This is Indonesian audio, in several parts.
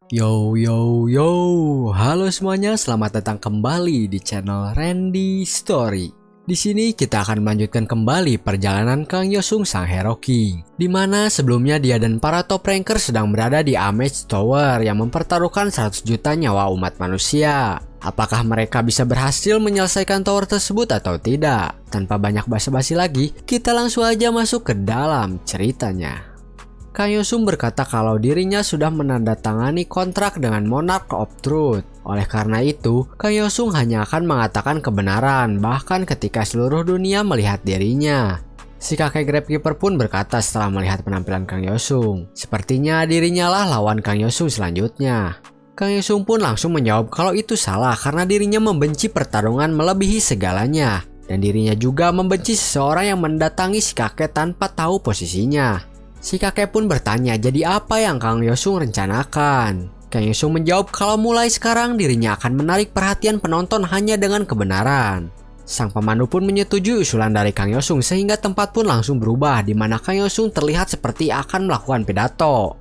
Yo yo yo, halo semuanya, selamat datang kembali di channel Randy Story. Di sini kita akan melanjutkan kembali perjalanan Kang Yosung sang Hero King, di mana sebelumnya dia dan para top ranker sedang berada di Amage Tower yang mempertaruhkan 100 juta nyawa umat manusia. Apakah mereka bisa berhasil menyelesaikan tower tersebut atau tidak? Tanpa banyak basa-basi lagi, kita langsung aja masuk ke dalam ceritanya. Kang Yosung berkata kalau dirinya sudah menandatangani kontrak dengan Monarch of Truth. Oleh karena itu, Kang Yosung hanya akan mengatakan kebenaran bahkan ketika seluruh dunia melihat dirinya. Si kakek Gravekeeper pun berkata setelah melihat penampilan Kang Yosung, sepertinya dirinya lah lawan Kang Yosung selanjutnya. Kang Yosung pun langsung menjawab kalau itu salah karena dirinya membenci pertarungan melebihi segalanya. Dan dirinya juga membenci seseorang yang mendatangi si kakek tanpa tahu posisinya. Si kakek pun bertanya, jadi apa yang Kang Yosung rencanakan? Kang Yosung menjawab kalau mulai sekarang dirinya akan menarik perhatian penonton hanya dengan kebenaran. Sang pemandu pun menyetujui usulan dari Kang Yosung sehingga tempat pun langsung berubah di mana Kang Yosung terlihat seperti akan melakukan pidato.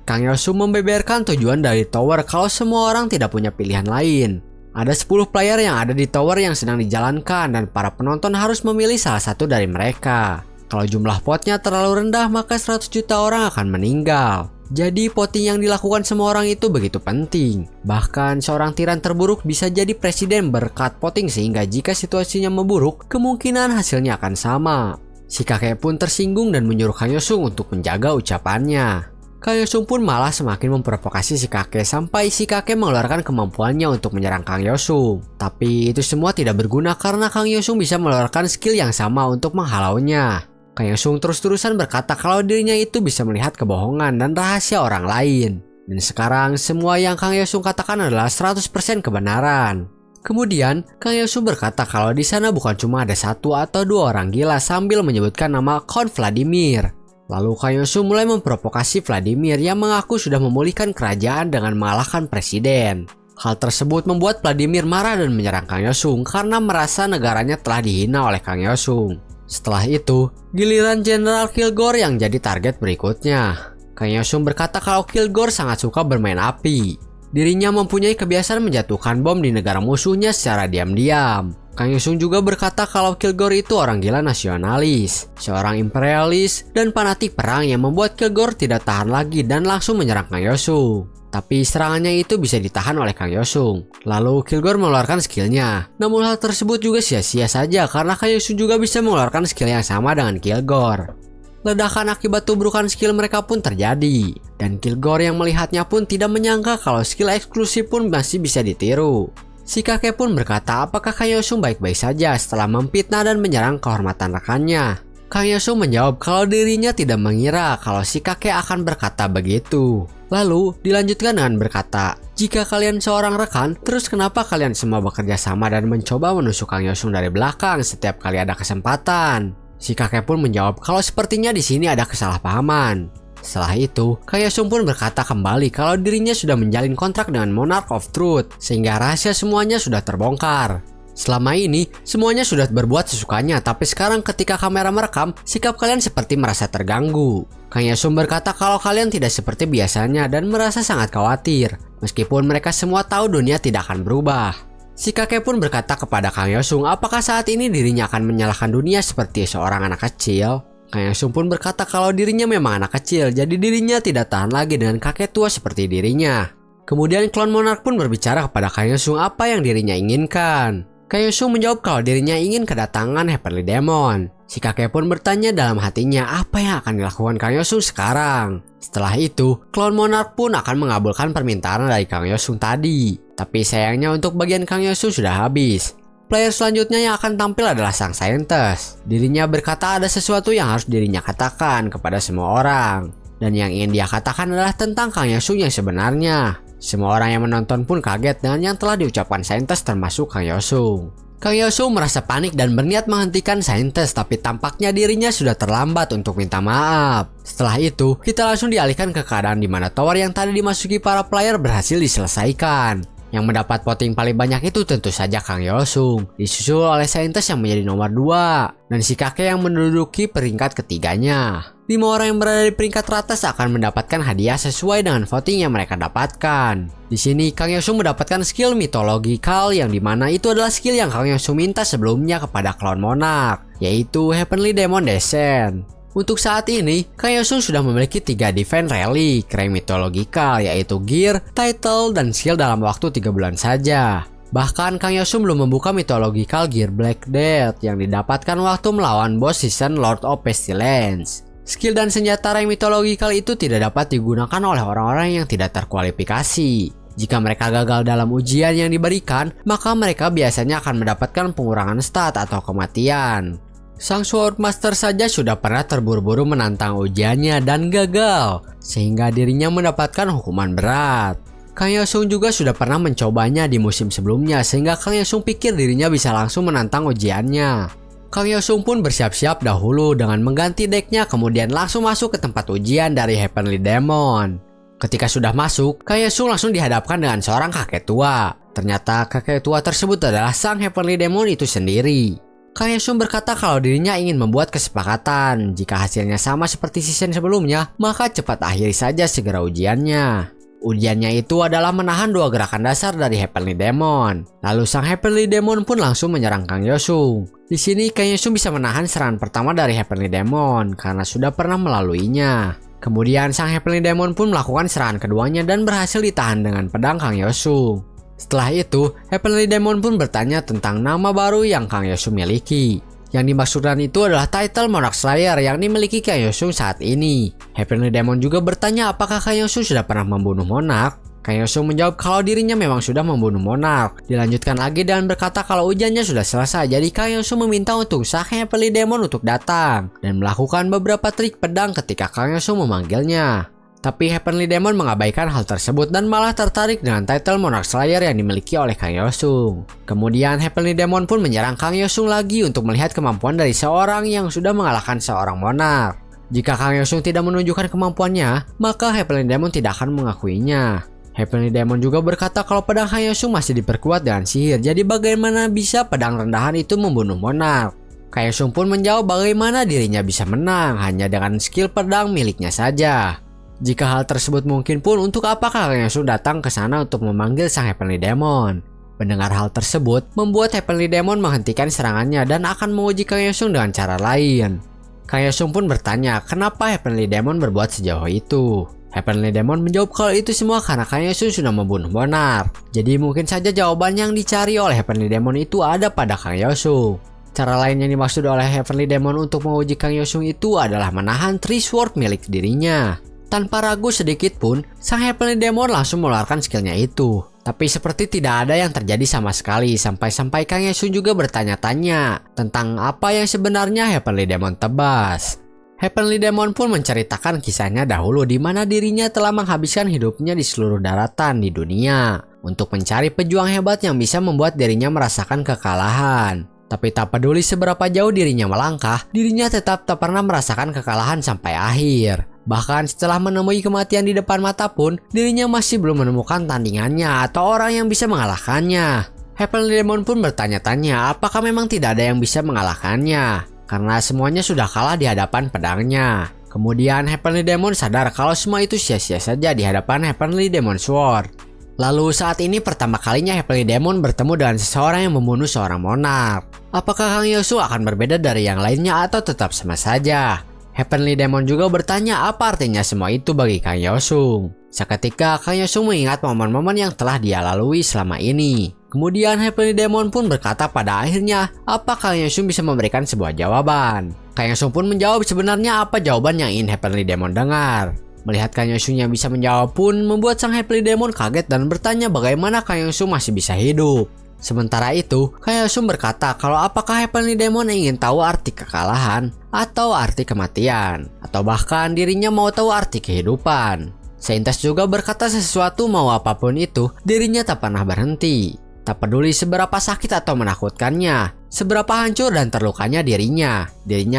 Kang Yosung membeberkan tujuan dari tower kalau semua orang tidak punya pilihan lain. Ada 10 player yang ada di tower yang sedang dijalankan dan para penonton harus memilih salah satu dari mereka. Kalau jumlah potnya terlalu rendah maka 100 juta orang akan meninggal. Jadi voting yang dilakukan semua orang itu begitu penting. Bahkan seorang tiran terburuk bisa jadi presiden berkat voting sehingga jika situasinya memburuk, kemungkinan hasilnya akan sama. Si kakek pun tersinggung dan menyuruh Kang Yosung untuk menjaga ucapannya. Kang Yosung pun malah semakin memprovokasi si kakek sampai si kakek mengeluarkan kemampuannya untuk menyerang Kang Yosung. Tapi itu semua tidak berguna karena Kang Yosung bisa mengeluarkan skill yang sama untuk menghalaunya. Kang Yosung terus-terusan berkata kalau dirinya itu bisa melihat kebohongan dan rahasia orang lain. Dan sekarang semua yang Kang Yosung katakan adalah 100% kebenaran. Kemudian Kang Yosung berkata kalau di sana bukan cuma ada 1 atau 2 orang gila sambil menyebutkan nama Count Vladimir. Lalu Kang Yosung mulai memprovokasi Vladimir yang mengaku sudah memulihkan kerajaan dengan mengalahkan presiden. Hal tersebut membuat Vladimir marah dan menyerang Kang Yosung karena merasa negaranya telah dihina oleh Kang Yosung. Setelah itu, giliran Jenderal Kilgore yang jadi target berikutnya. Kang Yosung berkata kalau Kilgore sangat suka bermain api. Dirinya mempunyai kebiasaan menjatuhkan bom di negara musuhnya secara diam-diam. Kang Yosung juga berkata kalau Kilgore itu orang gila nasionalis, seorang imperialis, dan fanatik perang yang membuat Kilgore tidak tahan lagi dan langsung menyerang Kang Yosung. Tapi serangannya itu bisa ditahan oleh Kang Yosung. Lalu Kilgore mengeluarkan skillnya. Namun hal tersebut juga sia-sia saja karena Kang Yosung juga bisa mengeluarkan skill yang sama dengan Kilgore. Ledakan akibat tubrukan skill mereka pun terjadi. Dan Kilgore yang melihatnya pun tidak menyangka kalau skill eksklusif pun masih bisa ditiru. Si kakek pun berkata apakah Kang Yosung baik-baik saja setelah memfitnah dan menyerang kehormatan rekannya. Kang Yosung menjawab kalau dirinya tidak mengira kalau si kakek akan berkata begitu. Lalu dilanjutkan dengan berkata, jika kalian seorang rekan, terus kenapa kalian semua bekerja sama dan mencoba menusuk Kang Yosung dari belakang setiap kali ada kesempatan? Si kakek pun menjawab kalau sepertinya di sini ada kesalahpahaman. Setelah itu, Kang Yosung pun berkata kembali kalau dirinya sudah menjalin kontrak dengan Monarch of Truth, sehingga rahasia semuanya sudah terbongkar. Selama ini, semuanya sudah berbuat sesukanya, tapi sekarang ketika kamera merekam, sikap kalian seperti merasa terganggu. Kang Yosung berkata kalau kalian tidak seperti biasanya dan merasa sangat khawatir, meskipun mereka semua tahu dunia tidak akan berubah. Si kakek pun berkata kepada Kang Yosung apakah saat ini dirinya akan menyalahkan dunia seperti seorang anak kecil. Kang Yosung pun berkata kalau dirinya memang anak kecil, jadi dirinya tidak tahan lagi dengan kakek tua seperti dirinya. Kemudian klon Monarch pun berbicara kepada Kang Yosung apa yang dirinya inginkan. Kang Yosung menjawab kalau dirinya ingin kedatangan Heavenly Demon. Si kakek pun bertanya dalam hatinya apa yang akan dilakukan Kang Yosung sekarang. Setelah itu, klon Monarch pun akan mengabulkan permintaan dari Kang Yosung tadi. Tapi sayangnya untuk bagian Kang Yosung sudah habis. Player selanjutnya yang akan tampil adalah sang Scientist. Dirinya berkata ada sesuatu yang harus dirinya katakan kepada semua orang. Dan yang ingin dia katakan adalah tentang Kang Yosung yang sebenarnya. Semua orang yang menonton pun kaget dengan yang telah diucapkan Scientist termasuk Kang Yosung. Kang Yosung merasa panik dan berniat menghentikan Scientist, tapi tampaknya dirinya sudah terlambat untuk minta maaf. Setelah itu, kita langsung dialihkan ke keadaan di mana tower yang tadi dimasuki para player berhasil diselesaikan. Yang mendapat voting paling banyak itu tentu saja Kang Yosung, disusul oleh Scientist yang menjadi nomor 2, dan si kakek yang menduduki peringkat ketiganya. 5 orang yang berada di peringkat teratas akan mendapatkan hadiah sesuai dengan voting yang mereka dapatkan. Di sini Kang Yosung mendapatkan skill mitologikal yang dimana itu adalah skill yang Kang Yosung minta sebelumnya kepada Clown Monarch, yaitu Heavenly Demon Descent. Untuk saat ini, Kang Yosung sudah memiliki 3 defense relic rank mitologikal, yaitu gear, title, dan skill dalam waktu 3 bulan saja. Bahkan Kang Yosung belum membuka mitological gear Black Death yang didapatkan waktu melawan boss season Lord of Pestilence. Skill dan senjata rank mitologikal itu tidak dapat digunakan oleh orang-orang yang tidak terkualifikasi. Jika mereka gagal dalam ujian yang diberikan, maka mereka biasanya akan mendapatkan pengurangan stat atau kematian. Sang Swordmaster saja sudah pernah terburu-buru menantang ujiannya dan gagal, sehingga dirinya mendapatkan hukuman berat. Kang Yosung juga sudah pernah mencobanya di musim sebelumnya, sehingga Kang Yosung pikir dirinya bisa langsung menantang ujiannya. Kang Yosung pun bersiap-siap dahulu dengan mengganti decknya, kemudian langsung masuk ke tempat ujian dari Heavenly Demon. Ketika sudah masuk, Kang Yosung langsung dihadapkan dengan seorang kakek tua. Ternyata kakek tua tersebut adalah sang Heavenly Demon itu sendiri. Kang Yosung berkata kalau dirinya ingin membuat kesepakatan. Jika hasilnya sama seperti season sebelumnya, maka cepat akhiri saja segera ujiannya. Ujiannya itu adalah menahan 2 gerakan dasar dari Heavenly Demon. Lalu sang Heavenly Demon pun langsung menyerang Kang Yosung. Di sini Kang Yosung bisa menahan serangan pertama dari Heavenly Demon karena sudah pernah melaluinya. Kemudian sang Heavenly Demon pun melakukan serangan keduanya dan berhasil ditahan dengan pedang Kang Yosung. Setelah itu, Heavenly Demon pun bertanya tentang nama baru yang Kang Yosung miliki. Yang dimaksudkan itu adalah title Monarch Slayer yang dimiliki Kang Yosung saat ini. Heavenly Demon juga bertanya apakah Kang Yosung sudah pernah membunuh Monarch. Kang Yosung menjawab kalau dirinya memang sudah membunuh Monarch. Dilanjutkan lagi dan berkata kalau ujiannya sudah selesai, jadi Kang Yosung meminta untuk sang Heavenly Demon untuk datang dan melakukan beberapa trik pedang ketika Kang Yosung memanggilnya. Tapi Heavenly Demon mengabaikan hal tersebut dan malah tertarik dengan title Monarch Slayer yang dimiliki oleh Kang Yosung. Kemudian Heavenly Demon pun menyerang Kang Yosung lagi untuk melihat kemampuan dari seorang yang sudah mengalahkan seorang Monarch. Jika Kang Yosung tidak menunjukkan kemampuannya, maka Heavenly Demon tidak akan mengakuinya. Heavenly Demon juga berkata kalau pedang Kang Yosung masih diperkuat dengan sihir, jadi bagaimana bisa pedang rendahan itu membunuh Monarch? Kang Yosung pun menjawab bagaimana dirinya bisa menang hanya dengan skill pedang miliknya saja. Jika hal tersebut mungkin pun, untuk apakah Kang Yosung datang ke sana untuk memanggil sang Heavenly Demon? Mendengar hal tersebut, membuat Heavenly Demon menghentikan serangannya dan akan menguji Kang Yosung dengan cara lain. Kang Yosung pun bertanya kenapa Heavenly Demon berbuat sejauh itu. Heavenly Demon menjawab kalau itu semua karena Kang Yosung sudah membunuh Monarch. Jadi mungkin saja jawaban yang dicari oleh Heavenly Demon itu ada pada Kang Yosung. Cara lain yang dimaksud oleh Heavenly Demon untuk menguji Kang Yosung itu adalah menahan Three Sword milik dirinya. Tanpa ragu sedikit pun, sang Heavenly Demon langsung mengeluarkan skillnya itu. Tapi seperti tidak ada yang terjadi sama sekali, sampai-sampai Kang Yosung juga bertanya-tanya tentang apa yang sebenarnya Heavenly Demon tebas. Heavenly Demon pun menceritakan kisahnya dahulu di mana dirinya telah menghabiskan hidupnya di seluruh daratan di dunia untuk mencari pejuang hebat yang bisa membuat dirinya merasakan kekalahan. Tapi tak peduli seberapa jauh dirinya melangkah, dirinya tetap tak pernah merasakan kekalahan sampai akhir. Bahkan setelah menemui kematian di depan mata pun, dirinya masih belum menemukan tandingannya atau orang yang bisa mengalahkannya. Heavenly Demon pun bertanya-tanya apakah memang tidak ada yang bisa mengalahkannya, karena semuanya sudah kalah di hadapan pedangnya. Kemudian Heavenly Demon sadar kalau semua itu sia-sia saja di hadapan Heavenly Demon Sword. Lalu saat ini pertama kalinya Heavenly Demon bertemu dengan seseorang yang membunuh seorang Monarch. Apakah Kang Yosung akan berbeda dari yang lainnya atau tetap sama saja? Heavenly Demon juga bertanya apa artinya semua itu bagi Kang Yosung. Seketika Kang Yosung mengingat momen-momen yang telah dia lalui selama ini. Kemudian Heavenly Demon pun berkata pada akhirnya apa Kang Yosung bisa memberikan sebuah jawaban. Kang Yosung pun menjawab sebenarnya apa jawaban yang ingin Heavenly Demon dengar. Melihat Kang Yosung yang bisa menjawab pun membuat sang Heavenly Demon kaget dan bertanya bagaimana Kang Yosung masih bisa hidup. Sementara itu, Kang Yosung berkata kalau apakah Heavenly Demon ingin tahu arti kekalahan atau arti kematian, atau bahkan dirinya mau tahu arti kehidupan. Seintas juga berkata sesuatu mau apapun itu, dirinya tak pernah berhenti. Tak peduli seberapa sakit atau menakutkannya, seberapa hancur dan terlukanya dirinya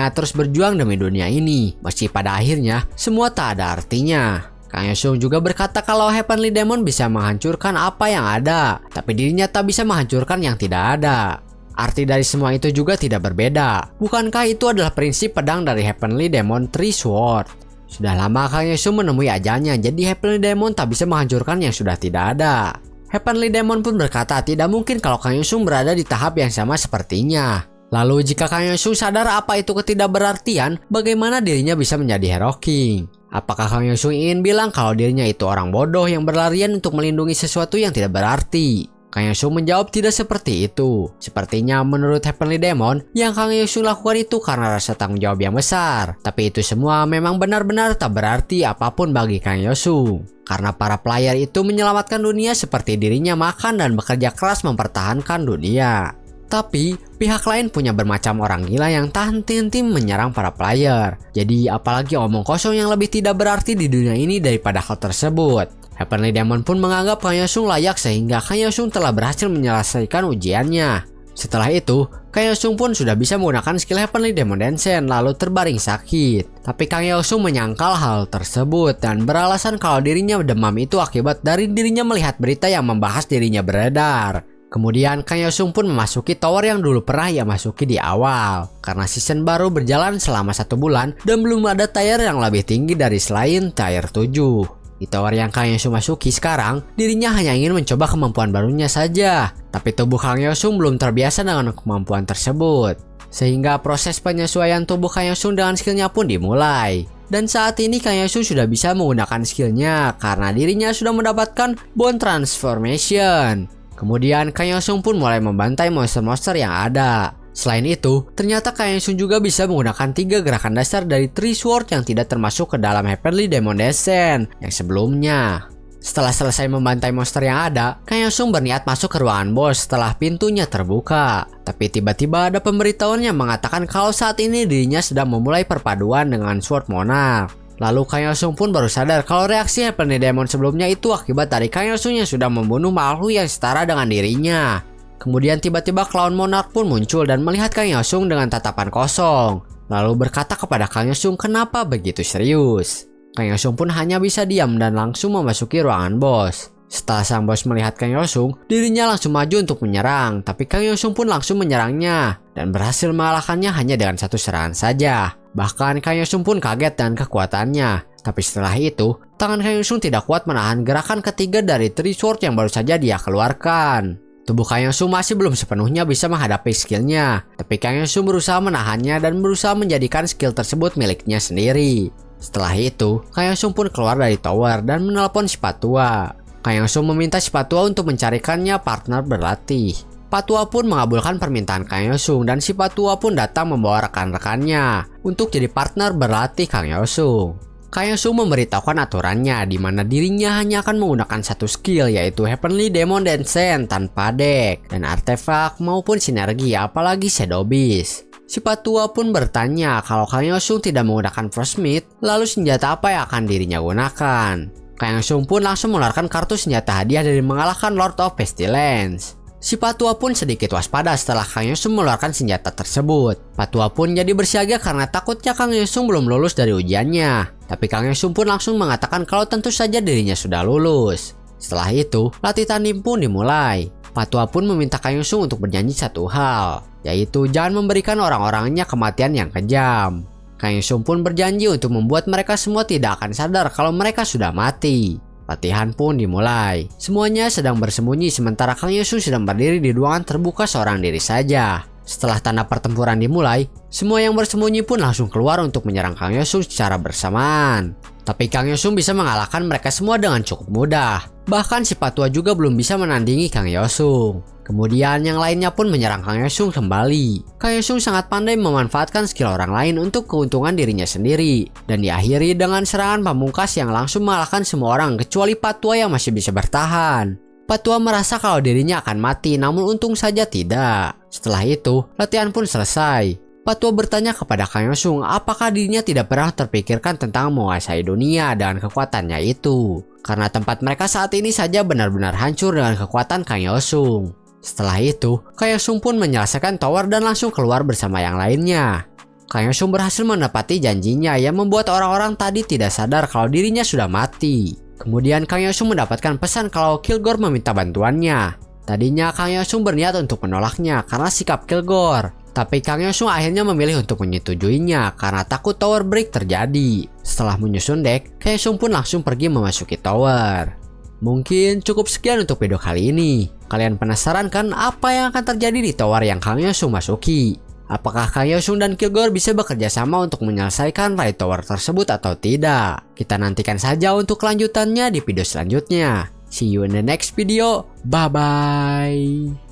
terus berjuang demi dunia ini, meski pada akhirnya semua tak ada artinya. Kang Yosung juga berkata kalau Heavenly Demon bisa menghancurkan apa yang ada, tapi dirinya tak bisa menghancurkan yang tidak ada. Arti dari semua itu juga tidak berbeda. Bukankah itu adalah prinsip pedang dari Heavenly Demon Three Sword? Sudah lama Kang Yosung menemui ajalnya, jadi Heavenly Demon tak bisa menghancurkan yang sudah tidak ada. Heavenly Demon pun berkata tidak mungkin kalau Kang Yosung berada di tahap yang sama sepertinya. Lalu jika Kang Yosung sadar apa itu ketidakberartian, bagaimana dirinya bisa menjadi Hero King? Apakah Kang Yosung ingin bilang kalau dirinya itu orang bodoh yang berlarian untuk melindungi sesuatu yang tidak berarti? Kang Yosung menjawab tidak seperti itu. Sepertinya menurut Heavenly Demon, yang Kang Yosung lakukan itu karena rasa tanggung jawab yang besar. Tapi itu semua memang benar-benar tak berarti apapun bagi Kang Yosung. Karena para player itu menyelamatkan dunia seperti dirinya makan dan bekerja keras mempertahankan dunia. Tapi pihak lain punya bermacam orang gila yang tak henti-henti menyerang para player. Jadi apalagi omong kosong yang lebih tidak berarti di dunia ini daripada hal tersebut. Heavenly Demon pun menganggap Kang Yosung layak sehingga Kang Yosung telah berhasil menyelesaikan ujiannya. Setelah itu, Kang Yosung pun sudah bisa menggunakan skill Heavenly Demon Dansen lalu terbaring sakit. Tapi Kang Yosung menyangkal hal tersebut dan beralasan kalau dirinya demam itu akibat dari dirinya melihat berita yang membahas dirinya beredar. Kemudian Kang Yosung pun memasuki tower yang dulu pernah ia masuki di awal. Karena season baru berjalan selama 1 bulan dan belum ada tier yang lebih tinggi dari selain tier 7. Di tower yang Kang Yosung masuki sekarang, dirinya hanya ingin mencoba kemampuan barunya saja. Tapi tubuh Kang Yosung belum terbiasa dengan kemampuan tersebut. Sehingga proses penyesuaian tubuh Kang Yosung dengan skillnya pun dimulai. Dan saat ini Kang Yosung sudah bisa menggunakan skillnya karena dirinya sudah mendapatkan Bone Transformation. Kemudian Kang Yosung pun mulai membantai monster-monster yang ada. Selain itu, ternyata Kang Yosung juga bisa menggunakan 3 gerakan dasar dari Three Sword yang tidak termasuk ke dalam Heavenly Demon Dansen yang sebelumnya. Setelah selesai membantai monster yang ada, Kang Yosung berniat masuk ke ruangan bos setelah pintunya terbuka. Tapi tiba-tiba ada pemberitahuan yang mengatakan kalau saat ini dirinya sedang memulai perpaduan dengan Sword Monarch. Lalu Kang Yosung pun baru sadar kalau reaksi Heavenly Demon sebelumnya itu akibat dari Kang Yosung yang sudah membunuh makhluk yang setara dengan dirinya. Kemudian tiba-tiba Clown Monarch pun muncul dan melihat Kang Yosung dengan tatapan kosong. Lalu berkata kepada Kang Yosung kenapa begitu serius. Kang Yosung pun hanya bisa diam dan langsung memasuki ruangan bos. Setelah sang bos melihat Kang Yosung, dirinya langsung maju untuk menyerang. Tapi Kang Yosung pun langsung menyerangnya dan berhasil mengalahkannya hanya dengan 1 serangan saja. Bahkan Kang Yosung pun kaget dengan kekuatannya. Tapi setelah itu, tangan Kang Yosung tidak kuat menahan gerakan ketiga dari Three Sword yang baru saja dia keluarkan. Tubuh Kang Yosung masih belum sepenuhnya bisa menghadapi skillnya. Tapi Kang Yosung berusaha menahannya dan berusaha menjadikan skill tersebut miliknya sendiri. Setelah itu, Kang Yosung pun keluar dari tower dan menelpon si Patua. Kang Yosung meminta si Patua untuk mencarikannya partner berlatih. Patua pun mengabulkan permintaan Kang Yosung dan si Patua pun datang membawa rekan-rekannya untuk jadi partner berlatih Kang Yosung. Kang Yosung memberitahukan aturannya di mana dirinya hanya akan menggunakan 1 skill yaitu Heavenly Demon Dansen tanpa deck dan artefak maupun sinergi apalagi Shadow Beast. Si Patua pun bertanya kalau Kang Yosung tidak menggunakan Frostmith, lalu senjata apa yang akan dirinya gunakan. Kang Yosung pun langsung mengeluarkan kartu senjata hadiah dari mengalahkan Lord of Pestilence. Si Patua pun sedikit waspada setelah Kang Yosung mengeluarkan senjata tersebut. Patua pun jadi bersiaga karena takutnya Kang Yosung belum lulus dari ujiannya. Tapi Kang Yosung pun langsung mengatakan kalau tentu saja dirinya sudah lulus. Setelah itu, latih tanding pun dimulai. Patua pun meminta Kang Yosung untuk berjanji 1 hal, yaitu jangan memberikan orang-orangnya kematian yang kejam. Kang Yosung pun berjanji untuk membuat mereka semua tidak akan sadar kalau mereka sudah mati. Latihan pun dimulai. Semuanya sedang bersembunyi sementara Kang Yosung sedang berdiri di ruangan terbuka seorang diri saja. Setelah tanda pertempuran dimulai, semua yang bersembunyi pun langsung keluar untuk menyerang Kang Yosung secara bersamaan. Tapi Kang Yosung bisa mengalahkan mereka semua dengan cukup mudah. Bahkan si Patua juga belum bisa menandingi Kang Yosung. Kemudian yang lainnya pun menyerang Kang Yosung kembali. Kang Yosung sangat pandai memanfaatkan skill orang lain untuk keuntungan dirinya sendiri. Dan diakhiri dengan serangan pamungkas yang langsung mengalahkan semua orang kecuali Patua yang masih bisa bertahan. Patua merasa kalau dirinya akan mati namun untung saja tidak. Setelah itu, latihan pun selesai. Patua bertanya kepada Kang Yosung apakah dirinya tidak pernah terpikirkan tentang menguasai dunia dengan kekuatannya itu. Karena tempat mereka saat ini saja benar-benar hancur dengan kekuatan Kang Yosung. Setelah itu, Kang Yosung pun menyelesaikan tower dan langsung keluar bersama yang lainnya. Kang Yosung berhasil menepati janjinya yang membuat orang-orang tadi tidak sadar kalau dirinya sudah mati. Kemudian Kang Yosung mendapatkan pesan kalau Kilgore meminta bantuannya. Tadinya Kang Yosung berniat untuk menolaknya karena sikap Kilgore. Tapi Kang Yosung akhirnya memilih untuk menyetujuinya karena takut tower break terjadi. Setelah menyusun deck, Kang Yosung pun langsung pergi memasuki tower. Mungkin cukup sekian untuk video kali ini. Kalian penasaran kan apa yang akan terjadi di tower yang Kang Yosung masuki? Apakah Kang Yosung dan Kilgore bisa bekerja sama untuk menyelesaikan raid tower tersebut atau tidak? Kita nantikan saja untuk kelanjutannya di video selanjutnya. See you in the next video. Bye bye.